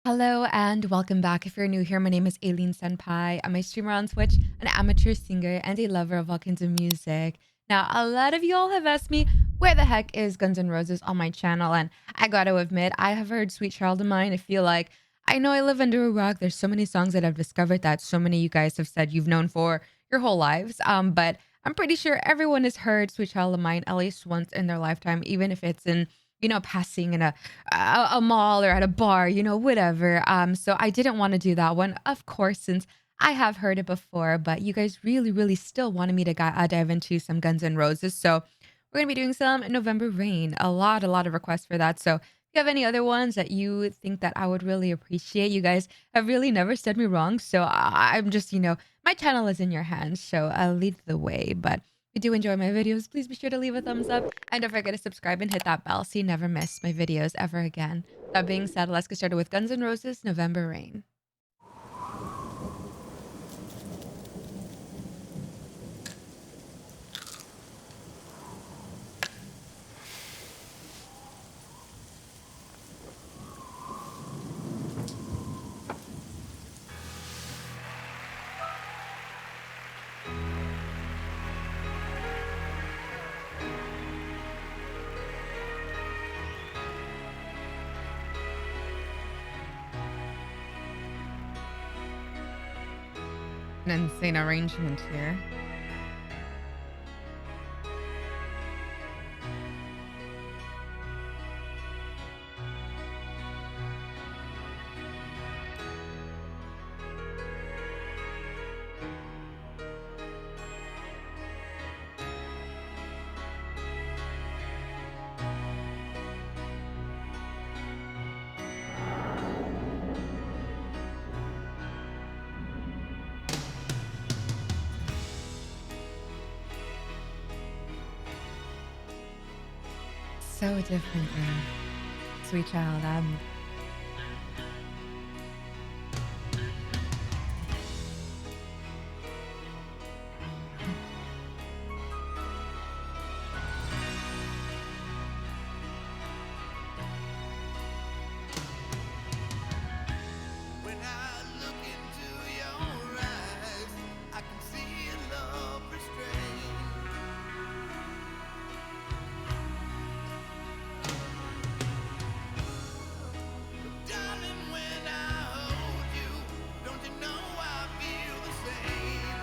Hello and welcome back. If you're new here, my name is Aileen Senpai. I'm a streamer on Twitch, an amateur singer, and a lover of all kinds of music. Now, a lot of y'all have asked me, where the heck is Guns N' Roses on my channel? And I gotta admit, I have heard Sweet Child of Mine. I feel like I know I live under a rock. There's so many songs that I've discovered that so many of you guys have said you've known for your whole lives. But I'm pretty sure everyone has heard Sweet Child of Mine at least once in their lifetime, even if it's in passing in a mall or at a bar, whatever. So I didn't want to do that one, of course, since I have heard it before, but you guys really, really still wanted me to dive into some Guns N' Roses. So we're going to be doing some November Rain. A lot of requests for that. So if you have any other ones that you think that I would really appreciate, you guys have really never said me wrong. So I'm just, my channel is in your hands. So I'll lead the way. But if you do enjoy my videos, please be sure to leave a thumbs up and don't forget to subscribe and hit that bell so you never miss my videos ever again. That being said, let's get started with Guns N' Roses November Rain. An insane arrangement here. So different than Sweet Child. When I look into your eyes, I can see a love restrained. Darling, when I hold you, don't you know I feel the same?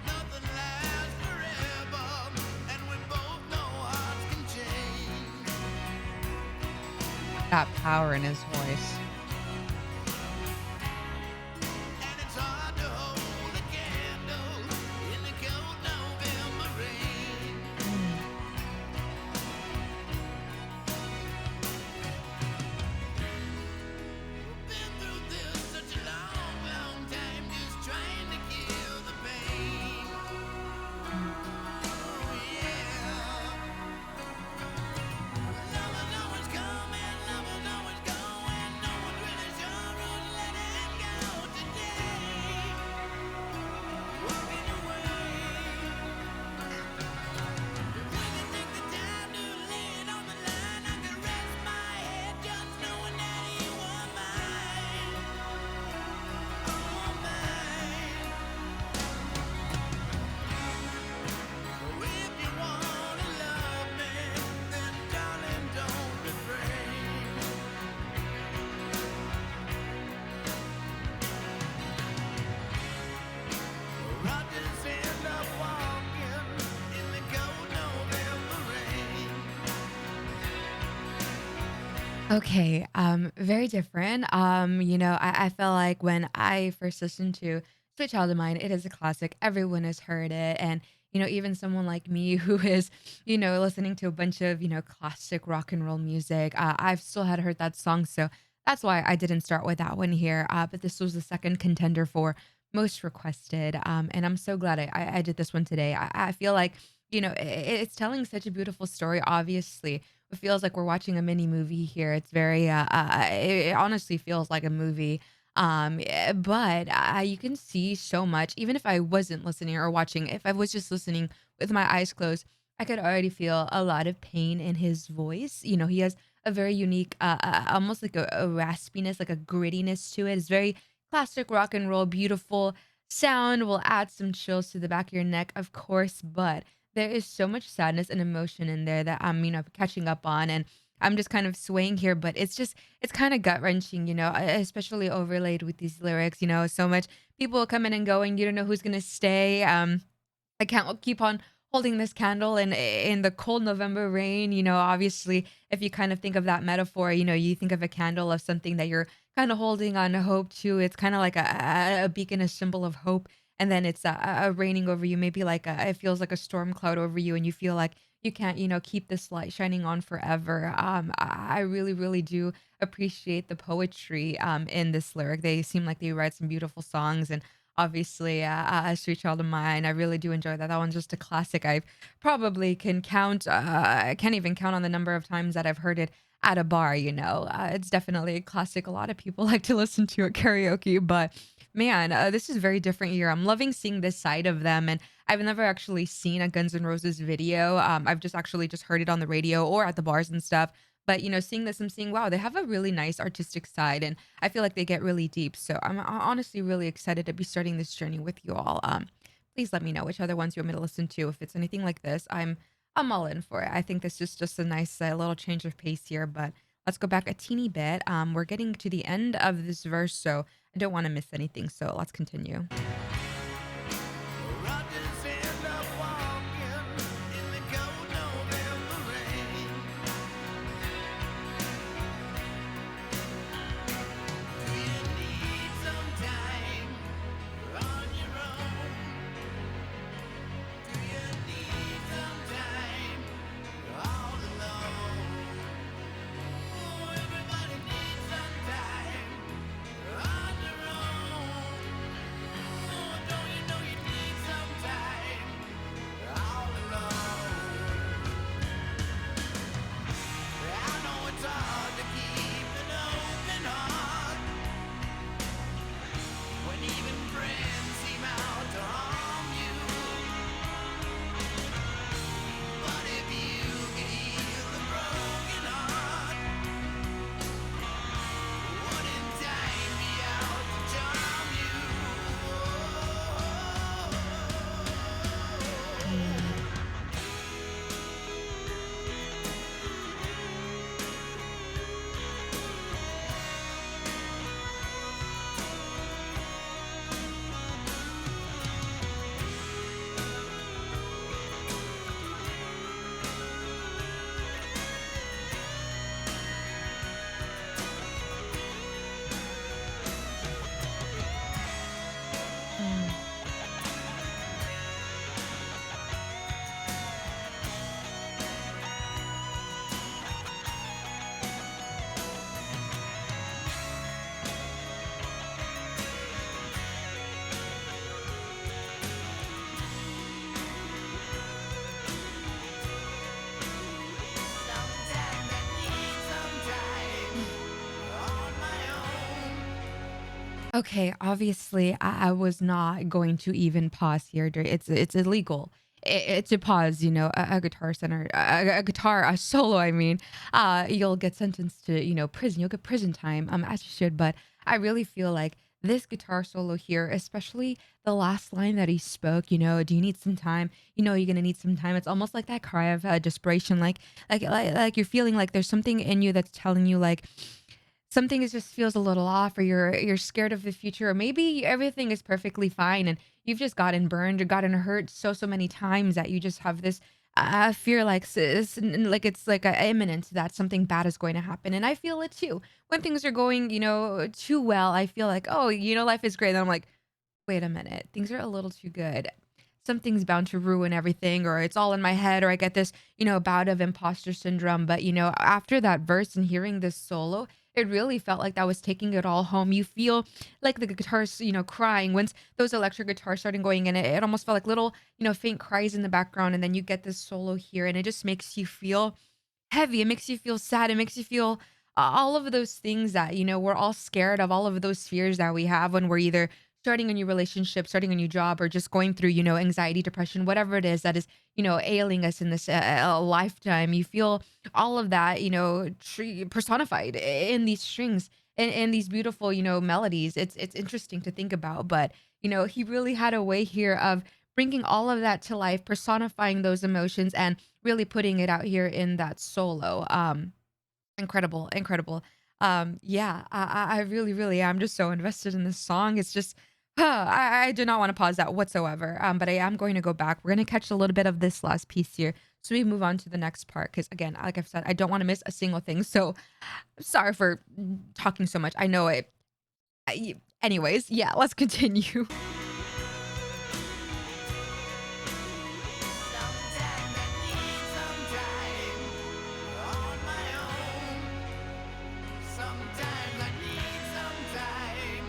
Nothing lasts forever, and we both know hearts can change. That power in his voice. And it's hard to hold a candle in the cold November rain. Been through this such a long, long time, just trying to kill the pain. Oh yeah. Lovers always coming, lovers always going. No one's really sure who's letting go today. Walking away. If we could take the time to lay it on the line, I could rest my head just knowing that you are mine. Oh, mine. So if you wanna love me, then darling, don't refrain. Rogers end up walking in the cold November rain. Okay, very different. I feel like when I first listened to Sweet Child of Mine, it is a classic. Everyone has heard it. And, even someone like me who is, listening to a bunch of, classic rock and roll music, I've still had heard that song. So that's why I didn't start with that one here. But this was the second contender for most requested. And I'm so glad I did this one today. I feel like, it's telling such a beautiful story, obviously it feels like we're watching a mini movie here. It's very, it honestly feels like a movie. But you can see so much, even if I wasn't listening or watching, if I was just listening with my eyes closed, I could already feel a lot of pain in his voice. You know, he has a very unique, almost like a raspiness, like a grittiness to it. It's very classic rock and roll, beautiful sound. Will add some chills to the back of your neck, of course, but there is so much sadness and emotion in there that I'm, catching up on. And I'm just kind of swaying here, but it's kind of gut wrenching, especially overlaid with these lyrics, so much people coming and going. You don't know who's going to stay. I can't keep on holding this candle in the cold November rain. Obviously, if you kind of think of that metaphor, you think of a candle of something that you're kind of holding on hope to. It's kind of like a beacon, a symbol of hope. And then it's raining over you, maybe like it feels like a storm cloud over you, and you feel like you can't, keep this light shining on forever. I really, really do appreciate the poetry in this lyric. They seem like they write some beautiful songs, and obviously, Sweet Child of Mine, I really do enjoy that. That one's just a classic. I probably I can't even count on the number of times that I've heard it at a bar, It's definitely a classic a lot of people like to listen to at karaoke, but man, this is a very different year. I'm loving seeing this side of them, and I've never actually seen a Guns N' Roses video. I've just actually just heard it on the radio or at the bars and stuff. But seeing this, I'm seeing, wow, they have a really nice artistic side, and I feel like they get really deep. So I'm honestly really excited to be starting this journey with you all. Please let me know which other ones you want me to listen to. If it's anything like this, I'm all in for it. I think this is just a nice little change of pace here. But let's go back a teeny bit. We're getting to the end of this verse, so I don't want to miss anything. So let's continue. Rogers end up walking in the cold November rain. Do you need some time on your own? Do you need some time all alone? Oh, everybody needs some time on their own. Oh, don't you know you need some time all alone? I know it's hard to keep an open heart when even friends seem out to harm you. But if you could heal a broken heart, wouldn't time be out to charm you? Mm. Sometimes I need some time on my own. Okay, obviously, I was not going to even pause here. It's illegal. To pause, a guitar center, a guitar, a solo. I mean, you'll get sentenced to, prison. You'll get prison time, as you should. But I really feel like this guitar solo here, especially the last line that he spoke. Do you need some time? You're gonna need some time. It's almost like that cry of desperation, like you're feeling like there's something in you that's telling you like something is just feels a little off, or you're scared of the future, or maybe everything is perfectly fine and you've just gotten burned or gotten hurt so many times that you just have this fear like like it's like imminent that something bad is going to happen. And I feel it too when things are going too well. I feel like, oh, life is great, and I'm like, wait a minute, things are a little too good. Something's bound to ruin everything, or it's all in my head, or I get this, bout of imposter syndrome. But, after that verse and hearing this solo, it really felt like that was taking it all home. You feel like the guitars, crying. Once those electric guitars started going in, it almost felt like little, faint cries in the background. And then you get this solo here, and it just makes you feel heavy. It makes you feel sad. It makes you feel all of those things that, we're all scared of, all of those fears that we have when we're either starting a new relationship, starting a new job, or just going through, anxiety, depression, whatever it is that is, ailing us in this lifetime. You feel all of that, personified in these strings and in these beautiful, melodies. It's interesting to think about, but he really had a way here of bringing all of that to life, personifying those emotions, and really putting it out here in that solo. Incredible, incredible. Yeah, I really, really am just so invested in this song. It's just, I do not want to pause that whatsoever. But I am going to go back. We're going to catch a little bit of this last piece here. So we move on to the next part. Cause again, like I've said, I don't want to miss a single thing. So sorry for talking so much. I know it. Anyways, yeah, let's continue. Sometimes I need some time on my own. Sometimes I need some time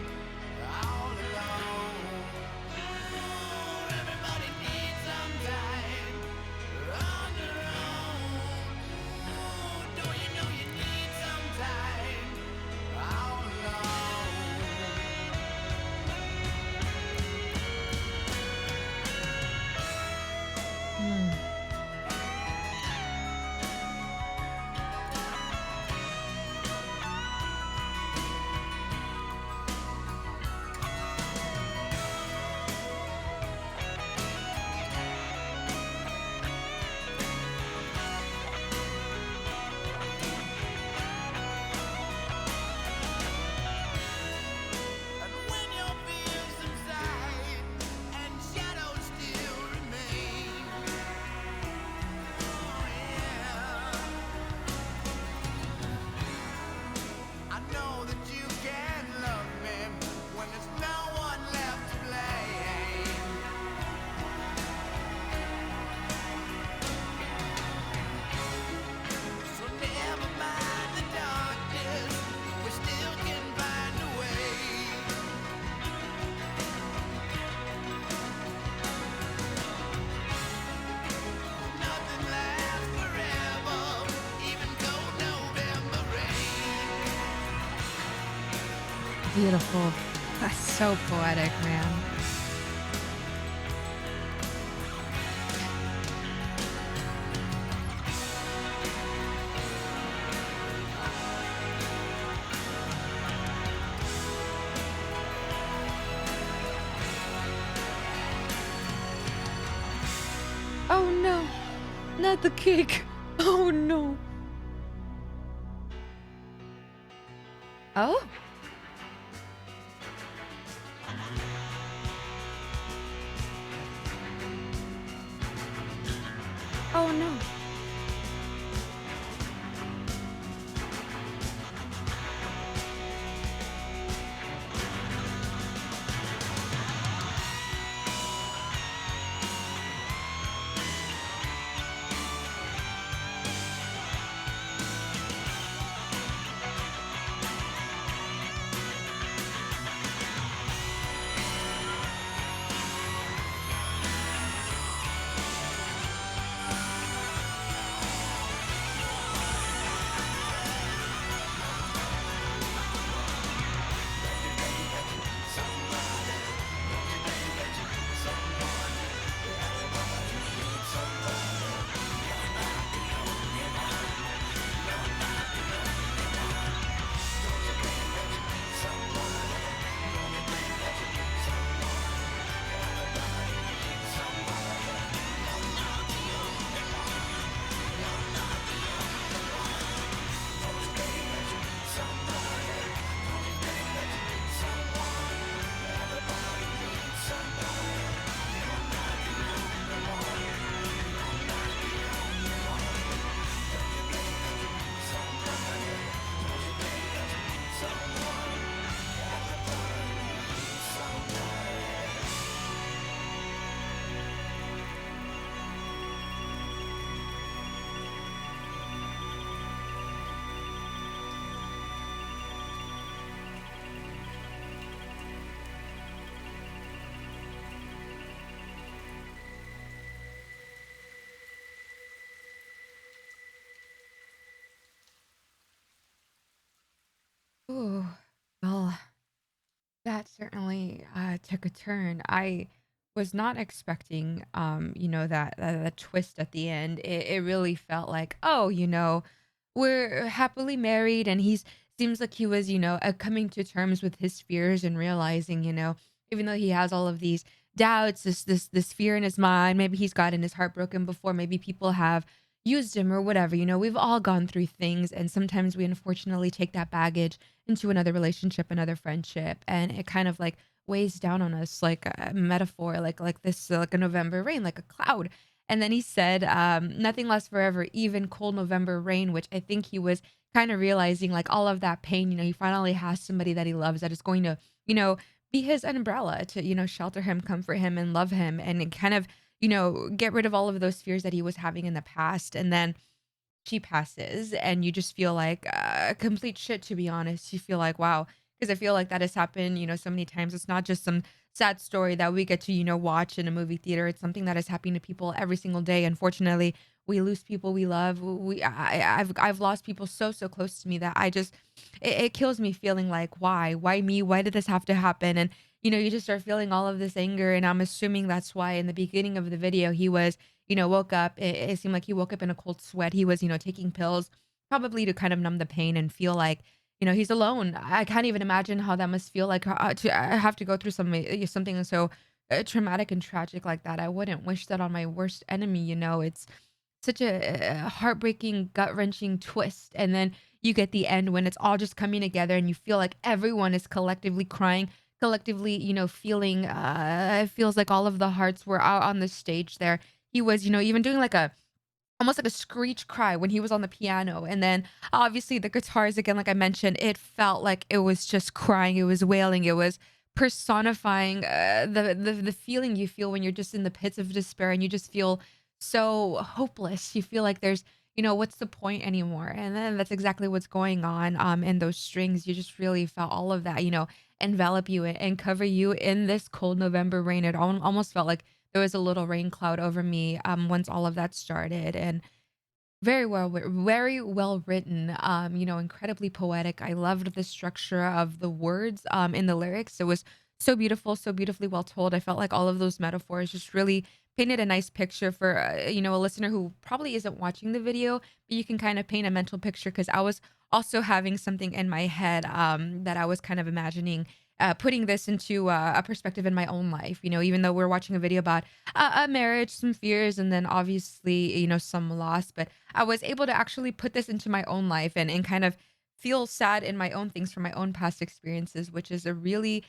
all alone. Ooh, everybody needs some time on their own. Ooh, don't you know you need some time all alone? Mm. And when your fears subside and shadows still remain, oh yeah, I know that you can love me when there's no one left to blame. So never mind the darkness, we still can find a way. Nothing lasts forever, even cold November rain. Beautiful. That's so poetic, man. Oh no, not the cake. Oh no. Oh, oh no. Ooh, well, that certainly took a turn. I was not expecting, that twist at the end. It really felt like, oh, we're happily married, and he's seems like he was, coming to terms with his fears and realizing, even though he has all of these doubts, this fear in his mind, maybe he's gotten his heart broken before, maybe people have used him or whatever. We've all gone through things, and sometimes we unfortunately take that baggage into another relationship, another friendship, and it kind of like weighs down on us like a metaphor, like this, like a November rain, like a cloud. And then he said, nothing lasts forever, even cold November rain, which I think he was kind of realizing like all of that pain, he finally has somebody that he loves that is going to, you know, be his umbrella to, shelter him, comfort him, and love him, and kind of, get rid of all of those fears that he was having in the past. And then she passes, and you just feel like, complete shit, to be honest. You feel like, wow, because I feel like that has happened, so many times. It's not just some sad story that we get to, watch in a movie theater. It's something that is happening to people every single day. Unfortunately, we lose people we love. I've lost people so close to me that I just it kills me feeling like, why me? Why did this have to happen? And you just start feeling all of this anger, and I'm assuming that's why in the beginning of the video he was, woke up. It seemed like he woke up in a cold sweat. He was, taking pills probably to kind of numb the pain and feel like, he's alone. I can't even imagine how that must feel like, to have to go through something so traumatic and tragic like that. I wouldn't wish that on my worst enemy. It's such a heartbreaking, gut-wrenching twist, and then you get the end when it's all just coming together and you feel like everyone is collectively crying, collectively, feeling, it feels like all of the hearts were out on the stage there. He was, even doing like a almost like a screech cry when he was on the piano, and then obviously the guitars again, like I mentioned, it felt like it was just crying, it was wailing, it was personifying, the feeling you feel when you're just in the pits of despair and you just feel so hopeless. You feel like there's, what's the point anymore? And then that's exactly what's going on, in those strings. You just really felt all of that, envelop you and cover you in this cold November rain. It almost felt like there was a little rain cloud over me, once all of that started. And very well written, incredibly poetic. I loved the structure of the words, in the lyrics. It was so beautiful, so beautifully well told. I felt like all of those metaphors just really painted a nice picture for, a listener who probably isn't watching the video, but you can kind of paint a mental picture because I was also having something in my head, that I was kind of imagining, putting this into, a perspective in my own life. Even though we're watching a video about a marriage, some fears, and then obviously, some loss, but I was able to actually put this into my own life and kind of feel sad in my own things from my own past experiences, which is a really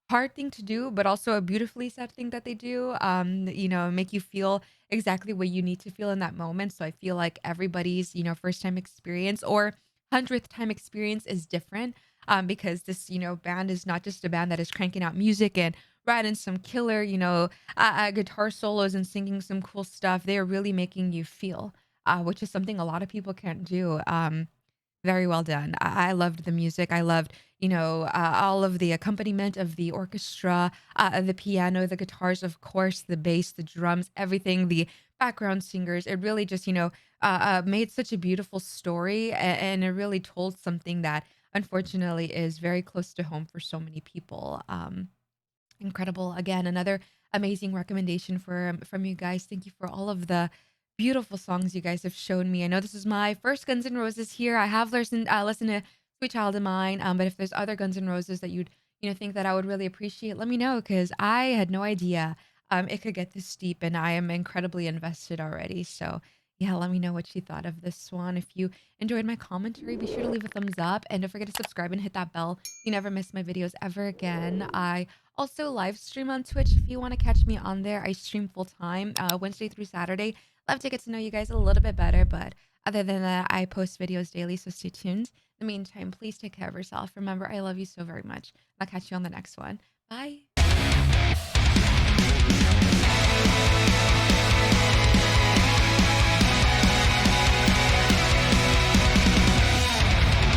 hard thing to do, but also a beautifully sad thing that they do. Make you feel exactly what you need to feel in that moment. So I feel like everybody's, first time experience or 100th time experience is different. Because this, band is not just a band that is cranking out music and writing some killer, guitar solos and singing some cool stuff. They are really making you feel, which is something a lot of people can't do. Very well done. I loved the music. I loved, all of the accompaniment of the orchestra, the piano, the guitars, of course, the bass, the drums, everything, the background singers. It really just, made such a beautiful story, and it really told something that unfortunately is very close to home for so many people. Incredible. Again, another amazing recommendation from you guys. Thank you for all of the beautiful songs you guys have shown me. I know this is my first Guns N' Roses here. I have listened to Sweet Child of Mine, but if there's other Guns N' Roses that you'd, think that I would really appreciate, let me know because I had no idea, it could get this deep, and I am incredibly invested already. So yeah, let me know what you thought of this one. If you enjoyed my commentary, be sure to leave a thumbs up, and don't forget to subscribe and hit that bell. You never miss my videos ever again. I also live stream on Twitch if you want to catch me on there. I stream full time, Wednesday through Saturday. Love to get to know you guys a little bit better, but other than that, I post videos daily, so stay tuned. In the meantime, please take care of yourself. Remember, I love you so very much. I'll catch you on the next one. Bye.